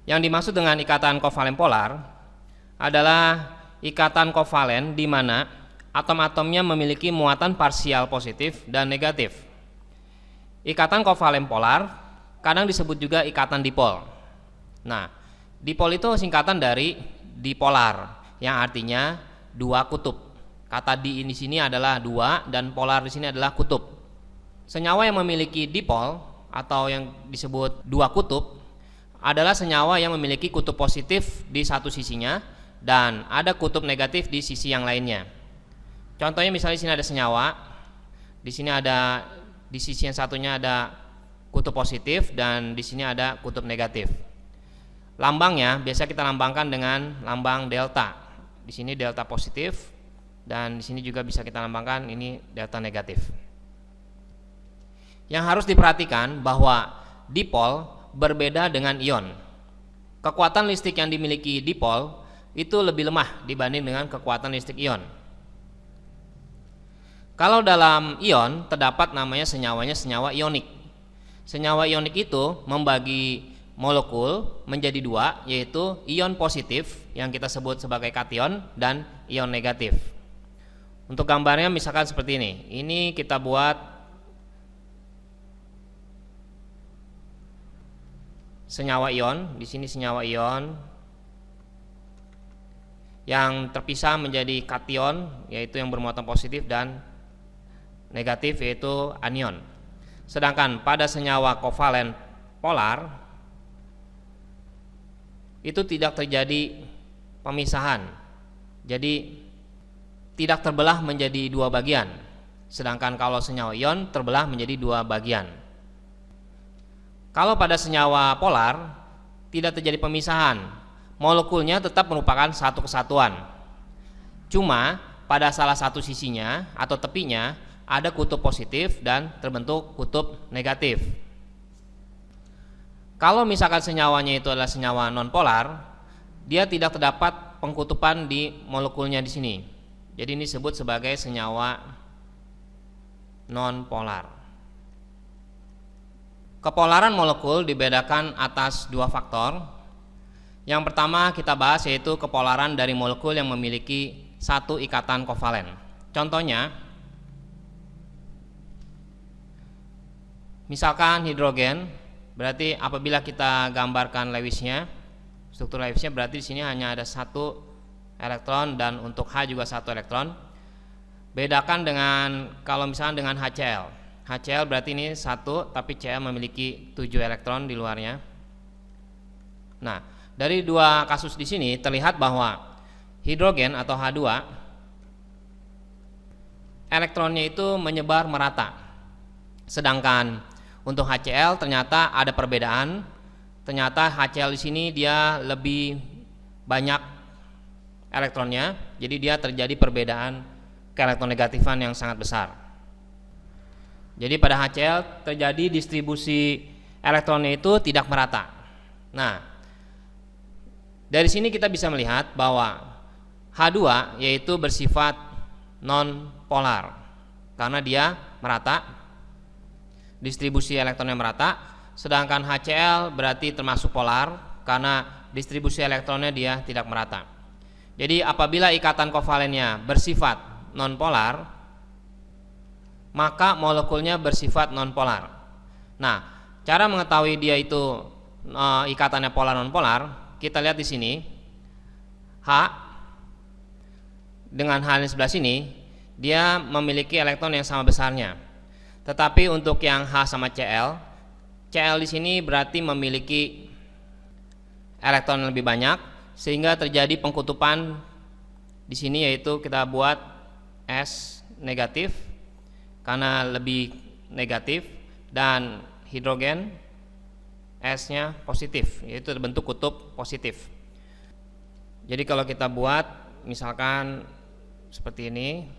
Yang dimaksud dengan ikatan kovalen polar adalah ikatan kovalen di mana atom-atomnya memiliki muatan parsial positif dan negatif. Ikatan kovalen polar kadang disebut juga ikatan dipol. Nah, dipol itu singkatan dari dipolar, yang artinya dua kutub. Kata di sini adalah dua dan polar di sini adalah kutub. Senyawa yang memiliki dipol atau yang disebut dua kutub adalah senyawa yang memiliki kutub positif di satu sisinya dan ada kutub negatif di sisi yang lainnya. Contohnya misalnya di sini ada senyawa, di sini ada di sisi yang satunya ada kutub positif dan di sini ada kutub negatif. Lambangnya biasa kita lambangkan dengan lambang delta. Di sini delta positif dan di sini juga bisa kita lambangkan ini delta negatif. Yang harus diperhatikan bahwa dipol berbeda dengan ion. Kekuatan listrik yang dimiliki dipol itu lebih lemah dibanding dengan kekuatan listrik ion. Kalau dalam ion terdapat namanya senyawanya senyawa ionik. Senyawa ionik itu membagi molekul menjadi dua, yaitu ion positif yang kita sebut sebagai kation dan ion negatif. Untuk gambarnya misalkan seperti ini. Ini kita buat senyawa ion, di sini senyawa ion yang terpisah menjadi kation, yaitu yang bermuatan positif, dan negatif, yaitu anion. Sedangkan pada senyawa kovalen polar itu tidak terjadi pemisahan, jadi tidak terbelah menjadi dua bagian. Sedangkan kalau senyawa ion terbelah menjadi dua bagian. Kalau pada senyawa polar tidak terjadi pemisahan, molekulnya tetap merupakan satu kesatuan. Cuma pada salah satu sisinya atau tepinya ada kutub positif dan terbentuk kutub negatif. Kalau misalkan senyawanya itu adalah senyawa nonpolar, dia tidak terdapat pengkutupan di molekulnya di sini. Jadi ini disebut sebagai senyawa nonpolar. Kepolaran molekul dibedakan atas dua faktor. Yang pertama kita bahas yaitu kepolaran dari molekul yang memiliki satu ikatan kovalen. Contohnya, misalkan hidrogen, berarti apabila kita gambarkan Lewisnya, struktur Lewisnya berarti di sini hanya ada satu elektron dan untuk H juga satu elektron. Bedakan dengan kalau misalkan dengan HCl. HCl berarti ini satu, tapi Cl memiliki 7 elektron di luarnya. Nah, dari dua kasus di sini terlihat bahwa hidrogen atau H2 elektronnya itu menyebar merata. Sedangkan untuk HCl ternyata ada perbedaan. Ternyata HCl di sini dia lebih banyak elektronnya, jadi dia terjadi perbedaan keelektronegatifan yang sangat besar. Jadi pada HCl terjadi distribusi elektronnya itu tidak merata. Nah, dari sini kita bisa melihat bahwa H2 yaitu bersifat non-polar karena dia merata, distribusi elektronnya merata. Sedangkan HCl berarti termasuk polar karena distribusi elektronnya dia tidak merata. Jadi apabila ikatan kovalennya bersifat non-polar, maka molekulnya bersifat non-polar. Nah, cara mengetahui dia itu ikatannya polar non-polar, kita lihat di sini. H dengan H di sebelah sini, dia memiliki elektron yang sama besarnya. Tetapi untuk yang H sama Cl, Cl di sini berarti memiliki elektron yang lebih banyak, sehingga terjadi pengkutupan di sini, yaitu kita buat S negatif karena lebih negatif, dan hidrogen S-nya positif, yaitu terbentuk kutub positif. Jadi kalau kita buat misalkan seperti ini,